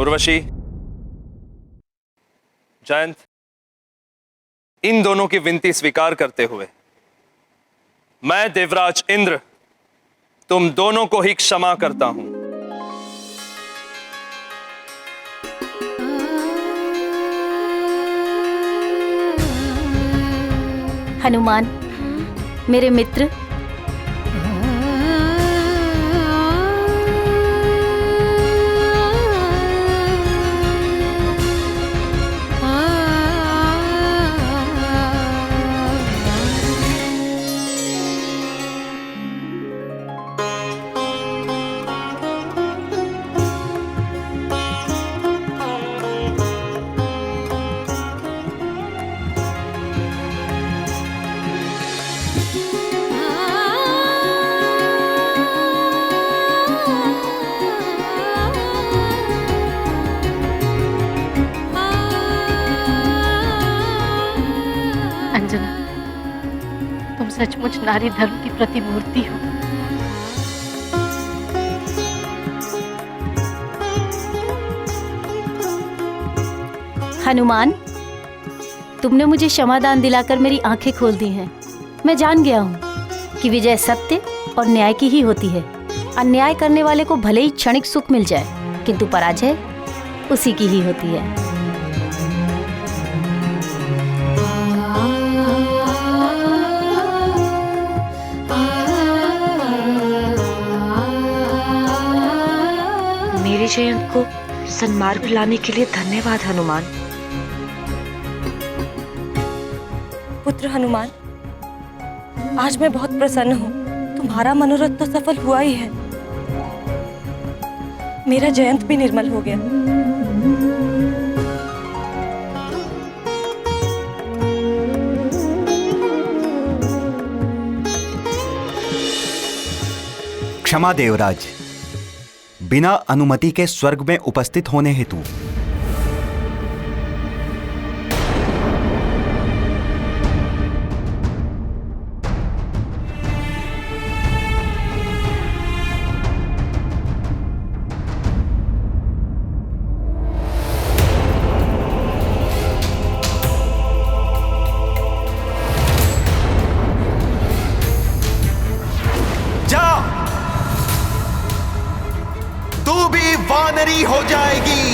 उर्वशी, जयंत, इन दोनों की विनती स्वीकार करते हुए मैं देवराज इंद्र तुम दोनों को ही क्षमा करता हूं। हनुमान, मेरे मित्र, अंजना, तुम सचमुच नारी धर्म की प्रतिमूर्ति हो। हनुमान, तुमने मुझे क्षमादान दिलाकर मेरी आंखें खोल दी हैं। मैं जान गया हूँ कि विजय सत्य और न्याय की ही होती है। अन्याय करने वाले को भले ही क्षणिक सुख मिल जाए, किंतु पराजय उसी की ही होती है। मेरे जयंत को सन्मार्ग लाने के लिए धन्यवाद हनुमान। पुत्र हनुमान, आज मैं बहुत प्रसन्न हूँ। तुम्हारा मनोरथ तो सफल हुआ ही है। मेरा जयंत भी निर्मल हो गया। क्षमा देवराज, बिना अनुमति के स्वर्ग में उपस्थित होने हेतु। वानरी हो जाएगी।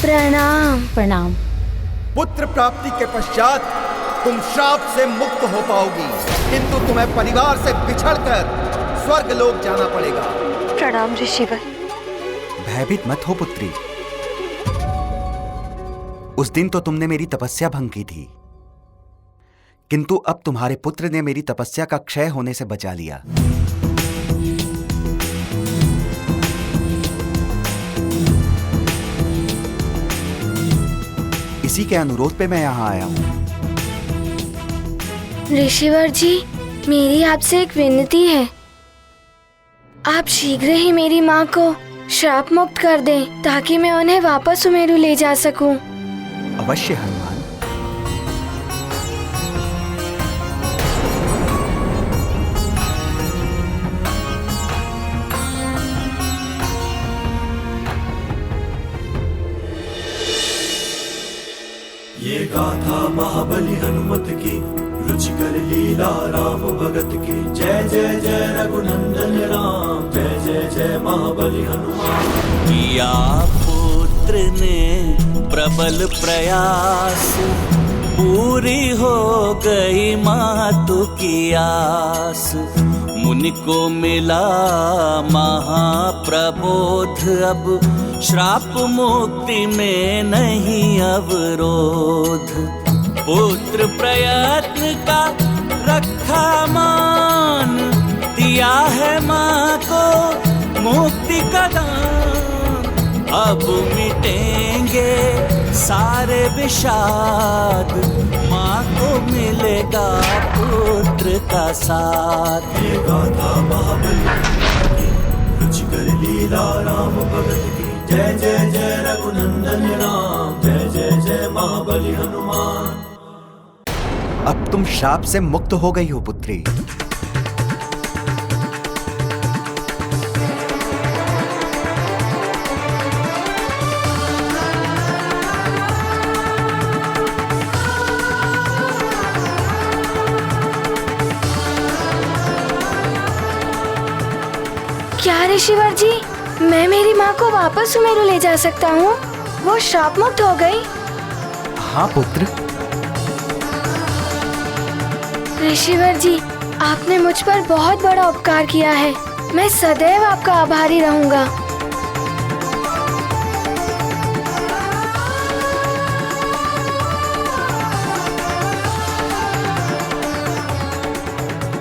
प्रणाम। प्रणाम। पुत्र प्राप्ति के पश्चात तुम श्राप से मुक्त हो पाओगी, किंतु तुम्हें परिवार से बिछड़कर स्वर्गलोक जाना पड़ेगा। प्रणाम ऋषिवर। भयभीत मत हो पुत्री। उस दिन तो तुमने मेरी तपस्या भंग की थी, किंतु अब तुम्हारे पुत्र ने मेरी तपस्या का क्षय होने से बचा लिया। इसी के अनुरोध पे मैं यहाँ आया हूँ। ऋषिवर जी, मेरी आपसे एक विनती है। आप शीघ्र ही मेरी माँ को श्राप मुक्त कर दें, ताकि मैं उन्हें वापस सुमेरु ले जा सकूं। अवश्य हनुमान। ये गाथा महाबली हनुमत की, रुचिकर लीला राम भगत की। जय जय जय रघुनंदन राम, जय जय जय महाबली हनुमान। किया पुत्र ने प्रबल प्रयास, पूरी हो गई मातु की आस। मुनि को मिला महाप्रबोध, अब श्राप मुक्ति में नहीं अवरोध। पुत्र प्रयत्न का रखा मान, दिया है माँ को मुक्ति का दान। अब मिटेंगे सारे विषाद, माँ को मिलेगा पुत्र का साथ। ये गाथा महाबली रुचिकर लीला राम भगत की। जय जय जय रघुनंदन राम, जय जय जय महाबली हनुमान। अब तुम श्राप से मुक्त हो गई हो पुत्री। क्या ऋषिवर जी, मैं मेरी माँ को वापस सुमेरु ले जा सकता हूँ? वो श्राप मुक्त हो गई। हाँ पुत्र। ऋषिवर जी, आपने मुझ पर बहुत बड़ा उपकार किया है। मैं सदैव आपका आभारी रहूंगा।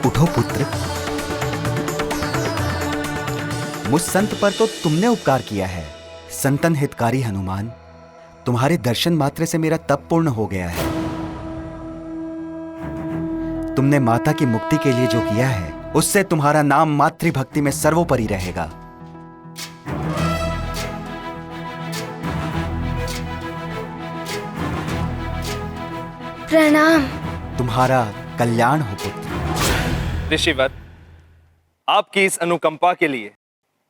उठो पुत्र। मुझ संत पर तो तुमने उपकार किया है। संतन हितकारी हनुमान, तुम्हारे दर्शन मात्र से मेरा तप पूर्ण हो गया है। तुमने माता की मुक्ति के लिए जो किया है, उससे तुम्हारा नाम मातृभक्ति में सर्वोपरि रहेगा। प्रणाम। तुम्हारा कल्याण हो पुत्र। ऋषिवर, आपकी इस अनुकंपा के लिए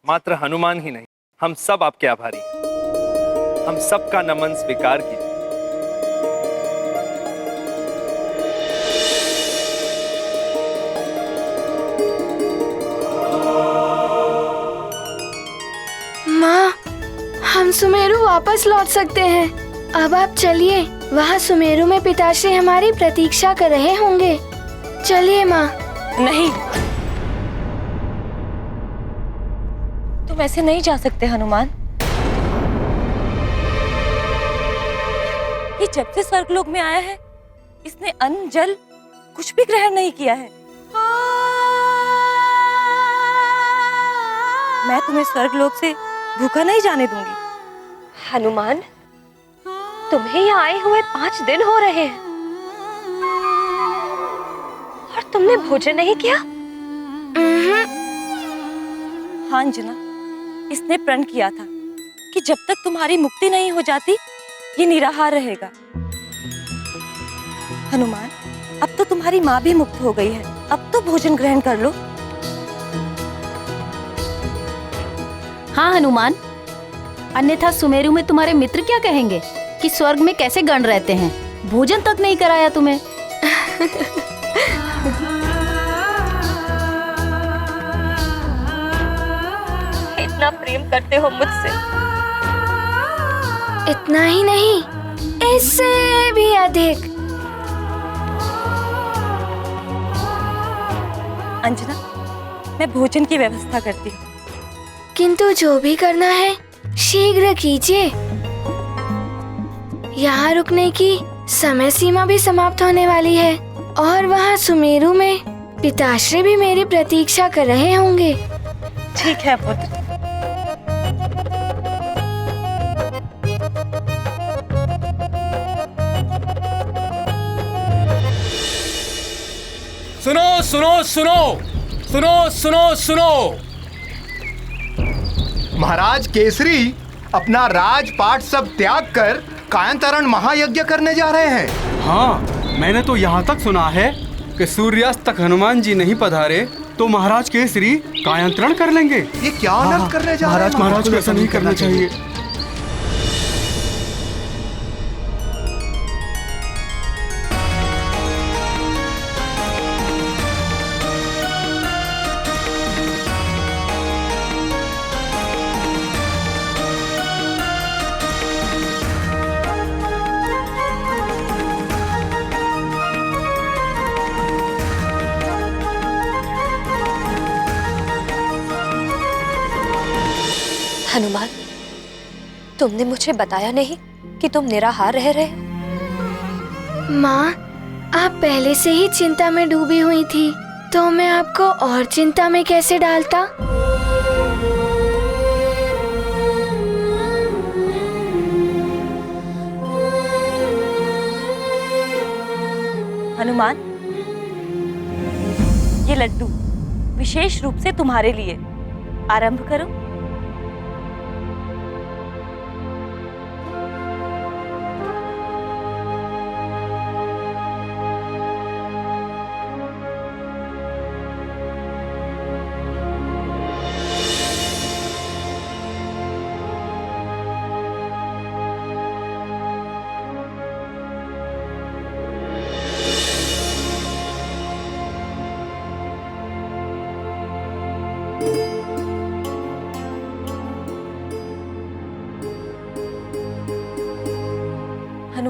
मात्र हनुमान ही नहीं, हम सब आपके आभारी हैं। हम सबका नमन स्वीकार कीजिए। माँ, हम सुमेरु वापस लौट सकते हैं। अब आप चलिए, वहाँ सुमेरु में पिताश्री हमारी प्रतीक्षा कर रहे होंगे। चलिए माँ। नहीं, तुम ऐसे नहीं जा सकते हनुमान। ये जब से स्वर्गलोक में आया है, इसने अन्न जल कुछ भी ग्रहण नहीं किया है। मैं तुम्हें स्वर्गलोक से भूखा नहीं जाने दूंगी। हनुमान, तुम्हें यहाँ आए हुए 5 दिन हो रहे हैं और तुमने भोजन नहीं किया? हाँ अंजना, इसने प्रण किया था कि जब तक तुम्हारी मुक्ति नहीं हो जाती, ये निराहार रहेगा। हनुमान, अब तो तुम्हारी माँ भी मुक्त हो गई है, अब तो भोजन ग्रहण कर लो। हाँ हनुमान, अन्यथा सुमेरु में तुम्हारे मित्र क्या कहेंगे कि स्वर्ग में कैसे गण रहते हैं, भोजन तक नहीं कराया तुम्हें। इतना प्रेम करते हो मुझसे। इतना ही नहीं, इससे भी अधिक। अंजना, मैं भोजन की व्यवस्था करती हूँ। किंतु जो भी करना है शीघ्र कीजिए। यहाँ रुकने की समय सीमा भी समाप्त होने वाली है और वहाँ सुमेरु में पिताश्री भी मेरी प्रतीक्षा कर रहे होंगे। ठीक है पुत्र। सुनो सुनो सुनो सुनो सुनो सुनो। महाराज केसरी अपना राजपाट सब त्याग कर कायंतरण महायज्ञ करने जा रहे हैं। हाँ, मैंने तो यहाँ तक सुना है कि सूर्यास्त तक हनुमान जी नहीं पधारे तो महाराज केसरी कायंतरण कर लेंगे। ये क्या अनर्थ करने जा रहे हैं? महाराज को ऐसा नहीं करना चाहिए। हनुमान, तुमने मुझे बताया नहीं कि तुम निराहार रह रहे हो। माँ, आप पहले से ही चिंता में डूबी हुई थी, तो मैं आपको और चिंता में कैसे डालता। हनुमान, ये लड्डू विशेष रूप से तुम्हारे लिए। आरंभ करो।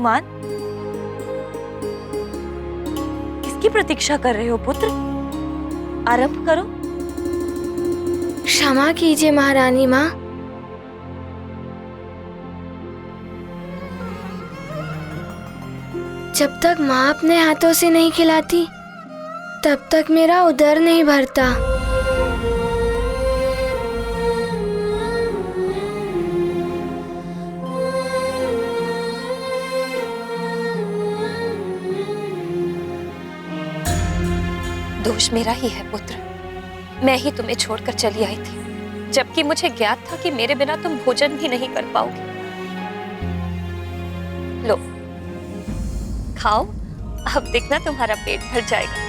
हनुमान, किसकी प्रतीक्षा कर रहे हो पुत्र? आरंभ करो। क्षमा कीजिए महारानी माँ। जब तक माँ अपने हाथों से नहीं खिलाती तब तक मेरा उदर नहीं भरता। दोष मेरा ही है पुत्र। मैं ही तुम्हें छोड़कर चली आई थी, जबकि मुझे ज्ञात था कि मेरे बिना तुम भोजन भी नहीं कर पाओगे। लो खाओ, अब देखना तुम्हारा पेट भर जाएगा।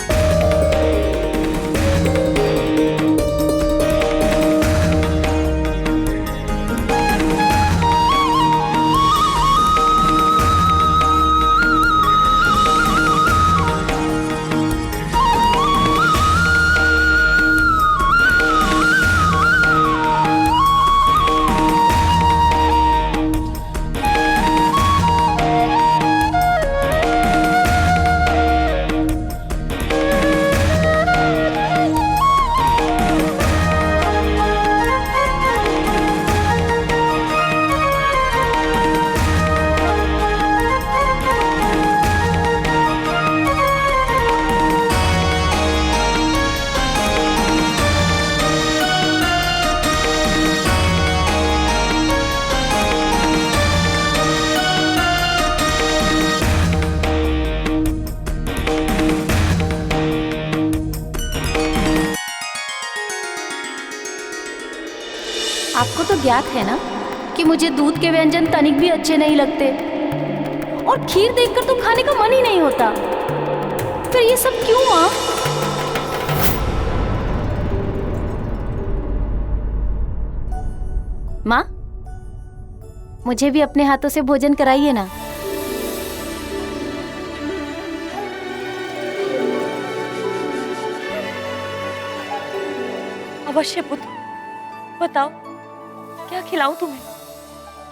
आपको तो ज्ञात है ना कि मुझे दूध के व्यंजन तनिक भी अच्छे नहीं लगते, और खीर देखकर तो खाने का मन ही नहीं होता। फिर ये सब क्यों माँ? माँ, मुझे भी अपने हाथों से भोजन कराइए ना। अवश्य पुत्र, बताओ क्या खिलाऊं तुम्हें,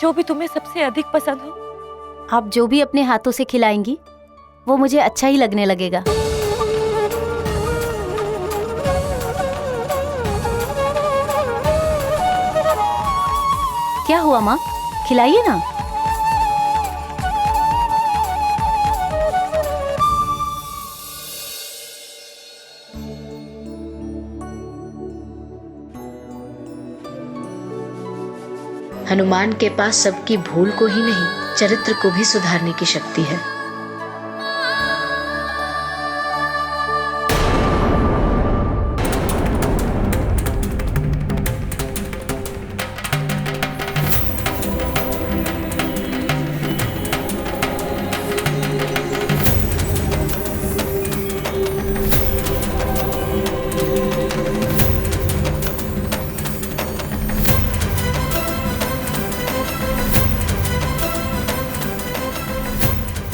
जो भी तुम्हें सबसे अधिक पसंद हो। आप जो भी अपने हाथों से खिलाएंगी वो मुझे अच्छा ही लगने लगेगा। क्या हुआ माँ, खिलाइए ना। हनुमान के पास सबकी भूल को ही नहीं, चरित्र को भी सुधारने की शक्ति है।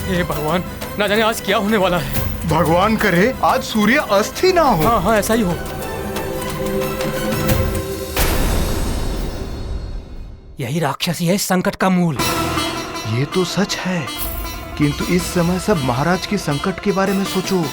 हे भगवान, ना जाने आज क्या होने वाला है। भगवान करे आज सूर्य अस्त ही ना हो। हाँ हाँ, ऐसा ही हो। यही राक्षसी है इस संकट का मूल। ये तो सच है, किंतु इस समय सब महाराज के संकट के बारे में सोचो।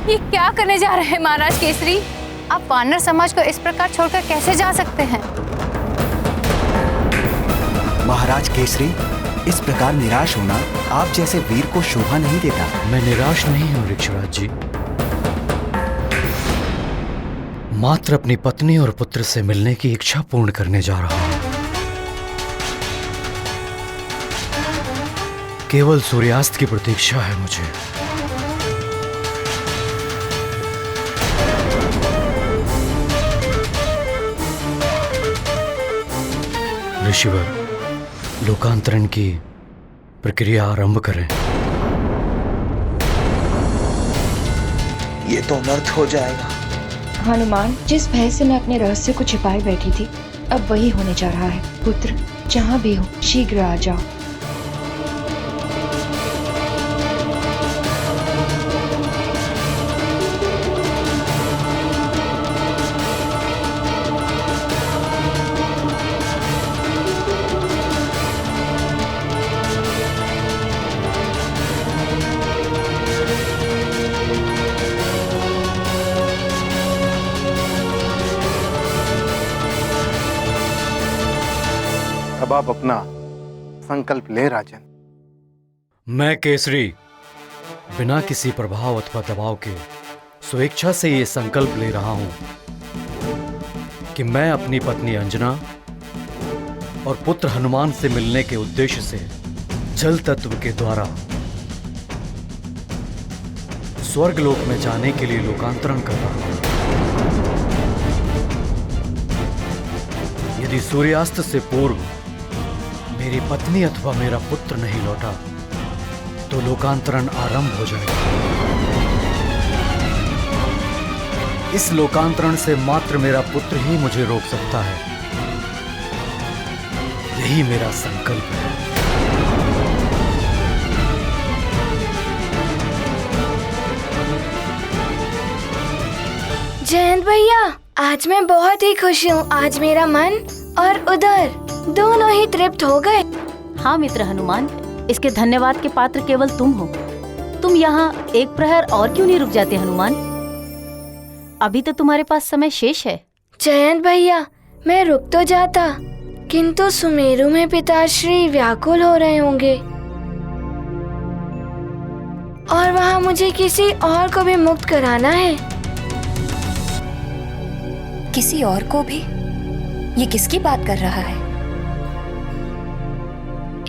ये क्या करने जा रहे हैं महाराज केसरी? आप वानर समाज को इस प्रकार छोड़कर कैसे जा सकते हैं? महाराज केसरी, इस प्रकार निराश होना आप जैसे वीर को शोभा नहीं देता। मैं निराश नहीं हूँ वृक्षराज जी, मात्र अपनी पत्नी और पुत्र से मिलने की इच्छा पूर्ण करने जा रहा हूँ। केवल सूर्यास्त की प्रतीक्षा है मुझे। ऋषिवर, लोकांतरण की प्रक्रिया आरंभ करें। ये तो अनर्थ हो जाएगा। हनुमान, जिस भय से मैं अपने रहस्य को छिपाए बैठी थी, अब वही होने जा रहा है। पुत्र, जहाँ भी हो शीघ्र आ जाओ। अब आप अपना संकल्प ले राजन। मैं केसरी बिना किसी प्रभाव अथवा दबाव के स्वेच्छा से ये संकल्प ले रहा हूं कि मैं अपनी पत्नी अंजना और पुत्र हनुमान से मिलने के उद्देश्य से जल तत्व के द्वारा स्वर्गलोक में जाने के लिए लोकांतरण कर रहा हूं। यदि सूर्यास्त से पूर्व मेरी पत्नी अथवा मेरा पुत्र नहीं लौटा तो लोकांतरण आरंभ हो जाएगा। इस लोकांतरण से मात्र मेरा पुत्र ही मुझे रोक सकता है। यही मेरा संकल्प है। जयंत भैया, आज मैं बहुत ही खुश हूँ। आज मेरा मन और उदर दोनों ही तृप्त हो गए। हाँ मित्र हनुमान, इसके धन्यवाद के पात्र केवल तुम हो। तुम यहाँ एक प्रहर और क्यों नहीं रुक जाते हनुमान? अभी तो तुम्हारे पास समय शेष है। जयंत भैया, मैं रुक तो जाता, किंतु सुमेरु में पिताश्री व्याकुल हो रहे होंगे और वहाँ मुझे किसी और को भी मुक्त कराना है। किसी और को भी? ये किसकी बात कर रहा है?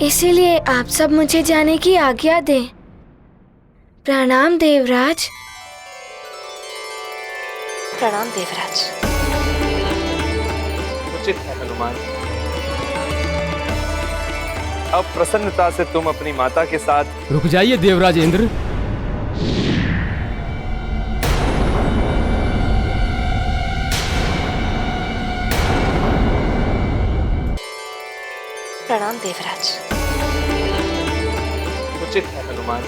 इसीलिए आप सब मुझे जाने की आज्ञा दें। प्रणाम देवराज। प्रणाम देवराज। उचित है हनुमान। अब प्रसन्नता से तुम अपनी माता के साथ रुक जाइए देवराज इंद्र। प्रणाम देवराज। उचित है हनुमान।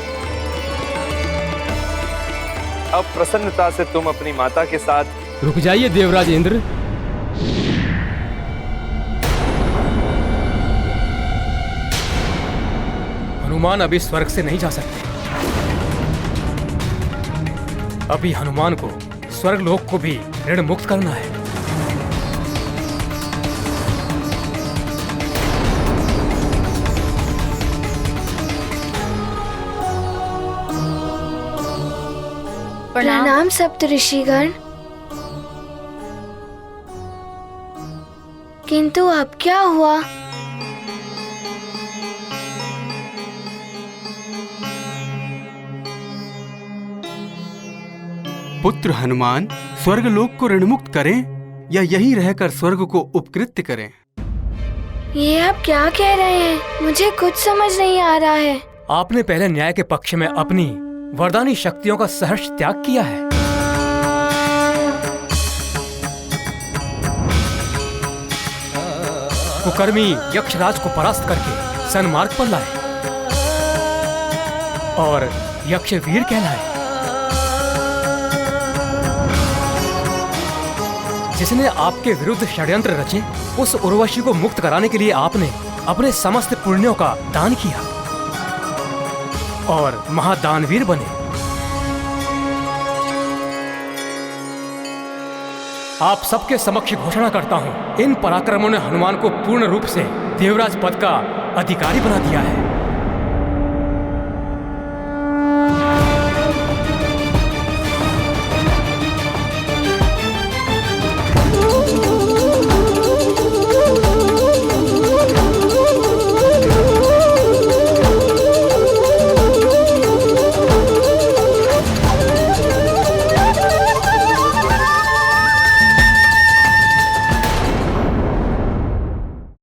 अब प्रसन्नता से तुम अपनी माता के साथ रुक जाइए देवराज इंद्र। हनुमान अभी स्वर्ग से नहीं जा सकते। अभी हनुमान को स्वर्ग लोक को भी ऋण मुक्त करना है। प्रणाम सप्तऋषिगण। किंतु अब क्या हुआ? पुत्र हनुमान स्वर्गलोक को ऋणमुक्त करें या यहीं रहकर स्वर्ग को उपकृत्य करें? ये आप क्या कह रहे हैं? मुझे कुछ समझ नहीं आ रहा है। आपने पहले न्याय के पक्ष में अपनी वरदानी शक्तियों का सहर्ष त्याग किया है। कुकर्मी यक्षराज को परास्त करके सन्मार्ग पर लाए और यक्ष वीर कहलाए। जिसने आपके विरुद्ध षड्यंत्र रचे, उस उर्वशी को मुक्त कराने के लिए आपने अपने समस्त पुण्यों का दान किया और महादानवीर बने। आप सबके समक्ष घोषणा करता हूं, इन पराक्रमों ने हनुमान को पूर्ण रूप से देवराज पद का अधिकारी बना दिया है।